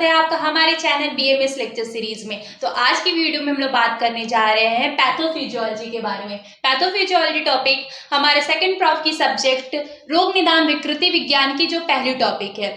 है आपका हमारे चैनल बीएमएस लेक्चर सीरीज में। तो आज की वीडियो में हम लोग बात करने जा रहे हैं पैथोफिजियोलॉजी के बारे में। पैथोफिजियोलॉजी टॉपिक हमारे सेकंड प्रॉफ की सब्जेक्ट रोग निदान विकृति विज्ञान की जो पहली टॉपिक है।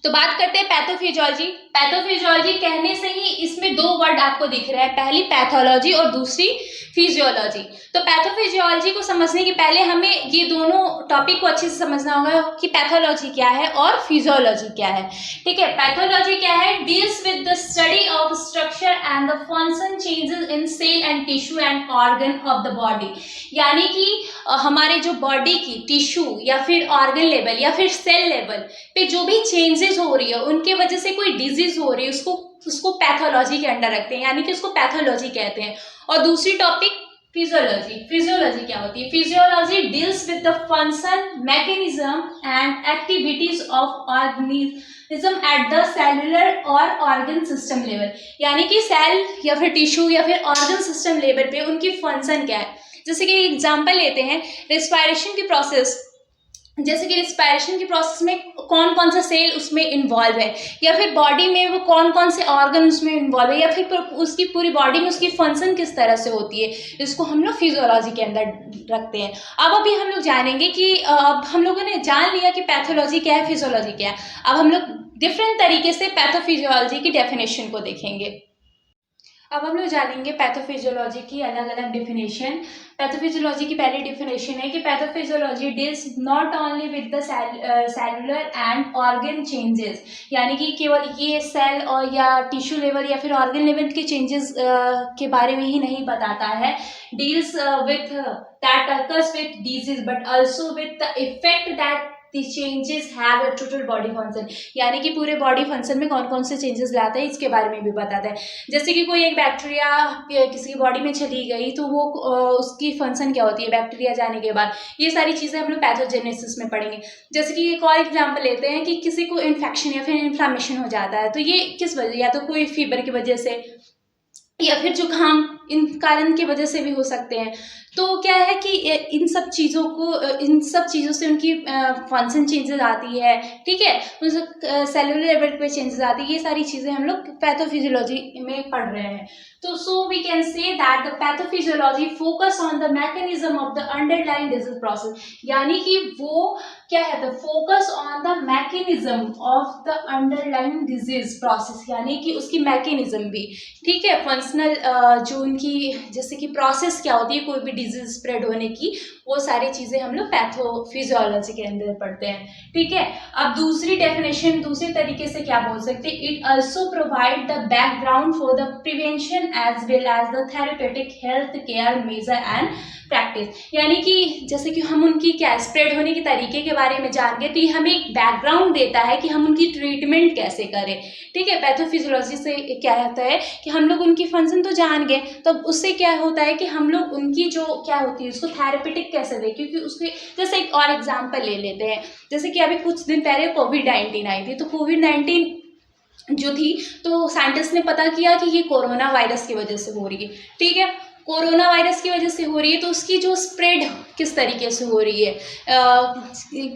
तो बात करते हैं पैथोफिजियोलॉजी। पैथोफिजियोलॉजी कहने से ही इसमें दो वर्ड आपको दिख रहे हैं, पहली पैथोलॉजी और दूसरी फिजियोलॉजी। तो पैथोफिजियोलॉजी को समझने के पहले हमें ये दोनों टॉपिक को अच्छे से समझना होगा कि पैथोलॉजी क्या है और फिजियोलॉजी क्या है। ठीक है, पैथोलॉजी क्या है? Deals with the study of structure and the function changes in cell and tissue and organ of the body. यानी कि हमारे जो बॉडी की टिश्यू या फिर ऑर्गन लेवल या फिर सेल लेवल पे जो भी चेंजेस हो रही है, उनके वजह से कोई डिजीज हो रही है, उसको पैथोलॉजी के अंडर रखते हैं, यानी कि उसको पैथोलॉजी कहते हैं। और दूसरी टॉपिक फिजियोलॉजी। फिजियोलॉजी क्या होती है? Physiology deals with the function, mechanism and activities of organism at the cellular और ऑर्गन सिस्टम लेवल। यानी कि सेल या फिर टिश्यू या फिर ऑर्गन सिस्टम लेवल पे उनकी फंक्शन क्या है। जैसे कि एग्जांपल लेते हैं रेस्पिरेशन की प्रोसेस। जैसे कि रिस्पायरेशन की प्रोसेस में कौन कौन सा सेल उसमें इन्वॉल्व है, या फिर बॉडी में वो कौन कौन से ऑर्गन उसमें इन्वॉल्व है, या फिर उसकी पूरी बॉडी में उसकी फंक्शन किस तरह से होती है, इसको हम लोग फिजियोलॉजी के अंदर रखते हैं। अब अभी हम लोग जानेंगे कि अब हम लोगों ने जान लिया कि पैथोलॉजी क्या है, फिजियोलॉजी क्या है। अब हम लोग डिफरेंट तरीके से पैथोफिजियोलॉजी की डेफिनेशन को देखेंगे। अब हम लोग जानेंगे पैथोफिजियोलॉजी की अलग अलग डेफिनेशन। पैथोफिजियोलॉजी की पहली डेफिनेशन है कि pathophysiology deals not only with the cellular and organ changes. यानी कि केवल ये सेल और या टिश्यू लेवल या फिर ऑर्गन लेवल के चेंजेस के बारे में ही नहीं बताता है। Deals with that occurs with disease but also with the effect that These changes have a total body function। यानी कि पूरे बॉडी फंक्शन में कौन कौन से चेंजेस लाता है इसके बारे में भी बताता है। जैसे कि कोई एक बैक्टीरिया किसी की बॉडी में चली गई तो वो उसकी फंक्शन क्या होती है बैक्टीरिया जाने के बाद, ये सारी चीज़ें हम लोग पैथोजेनेसिस में पढ़ेंगे। जैसे कि एक और एग्जाम्पल लेते हैं कि किसी को इन्फेक्शन या फिर इन्फ्लामेशन हो जाता है, तो ये किस वजह, या तो कोई फीवर की वजह से या फिर जुकाम, इन कारण की वजह से भी हो सकते हैं। तो क्या है कि इन सब चीज़ों से उनकी फंक्शन चेंजेस आती है। ठीक है, सेलुलर लेवल पे चेंजेस आती है। ये सारी चीज़ें हम लोग पैथोफिजियोलॉजी में पढ़ रहे हैं। तो so we can say that the pathophysiology focus on the mechanism of the underlying disease process. यानी कि वो क्या है, the focus on the mechanism of the underlying disease process, यानी कि उसकी मैकेनिज्म भी। ठीक है, फंक्शनल जो उनकी जैसे कि प्रोसेस क्या होती है कोई भी डिजीज स्प्रेड होने की, वो सारी चीज़ें हम लोग पैथोफिजियोलॉजी के अंदर पढ़ते हैं। ठीक है, अब दूसरी डेफिनेशन दूसरे तरीके से क्या बोल सकते हैं? It also provide the background for the prevention as well as the therapeutic health care measure and practice. यानी कि जैसे कि हम उनकी क्या स्प्रेड होने के तरीके के बारे में जान गए, तो ये हमें एक बैकग्राउंड देता है कि हम उनकी ट्रीटमेंट कैसे करें। ठीक है, पैथोफिजियोलॉजी से क्या होता है कि हम लोग उनकी फंक्शन तो जान गए, तो उससे क्या होता है कि हम लोग उनकी जो क्या होती है उसको थेरेपेटिक कैसे दें। क्योंकि उसके जैसे एक और एग्जाम्पल ले लेते हैं। जैसे कि अभी कुछ दिन पहले कोविड-19 आई थी, तो कोविड-19 जो थी तो साइंटिस्ट ने पता किया कि ये कोरोना वायरस की वजह से हो रही है। ठीक है, कोरोना वायरस की वजह से हो रही है, तो उसकी जो स्प्रेड किस तरीके से हो रही है,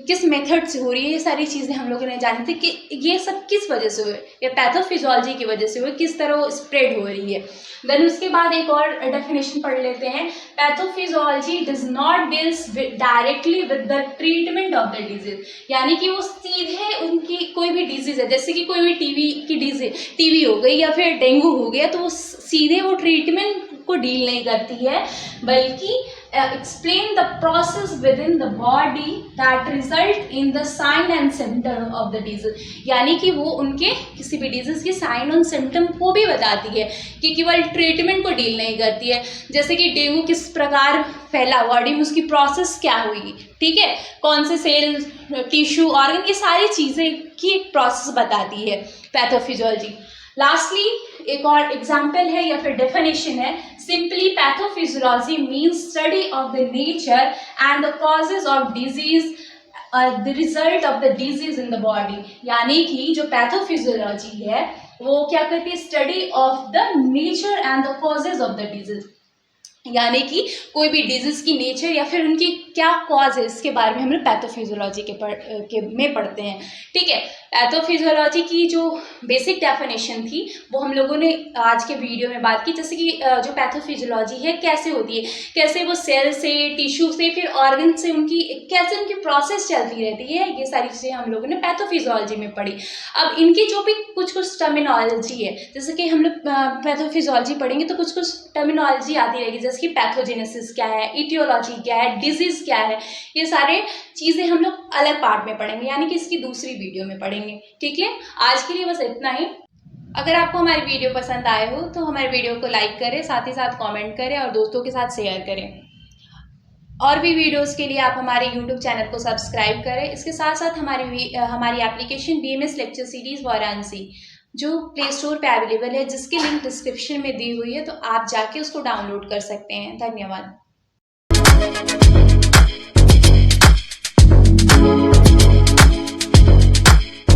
किस मेथड से हो रही है, ये सारी चीज़ें हम लोगों ने जानी थी कि ये सब किस वजह से हुए, ये पैथोफिजियोलॉजी की वजह से हुए, किस तरह स्प्रेड हो रही है। देन उसके बाद एक और डेफिनेशन पढ़ लेते हैं। Pathophysiology does not deals directly with the treatment of the disease. यानी कि वो सीधे उनकी कोई भी डिजीज है, जैसे कि कोई भी टीबी हो गई या फिर डेंगू हो गया, तो वो सीधे वो ट्रीटमेंट को डील नहीं करती है, बल्कि explain the process within the body that result in the sign and symptom of the disease। यानी कि वो उनके किसी भी डिजीज के साइन और सिम्टम को भी बताती है, कि केवल ट्रीटमेंट को डील नहीं करती है। जैसे कि डेंगू किस प्रकार फैला बॉडी में, उसकी प्रोसेस क्या हुई, ठीक है, कौन से सेल, टिश्यू, ऑर्गन, ये सारी चीज़ें की एक प्रोसेस बताती है पैथोफिजियोलॉजी। लास्टली एक और एग्जाम्पल है या फिर डेफिनेशन है। Simply pathophysiology means study of the nature and the causes of disease, the result of the disease in the body. यानी कि जो पैथोफिजियोलॉजी है वो क्या करती है? Study of the nature and the causes of the disease. यानी कि कोई भी डिजीज की नेचर या फिर उनकी क्या कॉज है इसके बारे में हम लोग पैथोफिजियोलॉजी में पढ़ते हैं। ठीक है, पैथोफिजियोलॉजी की जो बेसिक डेफिनेशन थी वो हम लोगों ने आज के वीडियो में बात की, जैसे कि जो पैथोफिजियोलॉजी है कैसे होती है, कैसे वो सेल से, टिश्यू से, फिर ऑर्गन से कैसे उनकी प्रोसेस चलती रहती है, ये सारी चीज़ें हम लोगों ने पैथोफिजियोलॉजी में पढ़ी। अब इनकी जो भी कुछ टर्मिनोलॉजी है, जैसे कि हम लोग पैथोफिजियोलॉजी पढ़ेंगे तो कुछ टर्मिनोलॉजी आती रहेगी, जैसे कि पैथोजेनेसिस क्या है, इटियोलॉजी क्या है, डिजीज़ क्या है, ये सारे चीज़ें हम लोग अलग पार्ट में पढ़ेंगे, यानी कि इसकी दूसरी वीडियो में पढ़ेंगे। ठीक है, आज के लिए बस इतना ही। अगर आपको हमारी वीडियो पसंद आए हो तो हमारे वीडियो को लाइक करें, साथ ही साथ कमेंट करें और दोस्तों के साथ शेयर करें। और भी वीडियोस के लिए आप हमारे यूट्यूब चैनल को सब्सक्राइब करें। इसके साथ साथ हमारी application BMS lecture series Varanasi जो प्ले स्टोर पे अवेलेबल है, जिसकी लिंक डिस्क्रिप्शन में दी हुई है, तो आप जाके उसको डाउनलोड कर सकते हैं। धन्यवाद।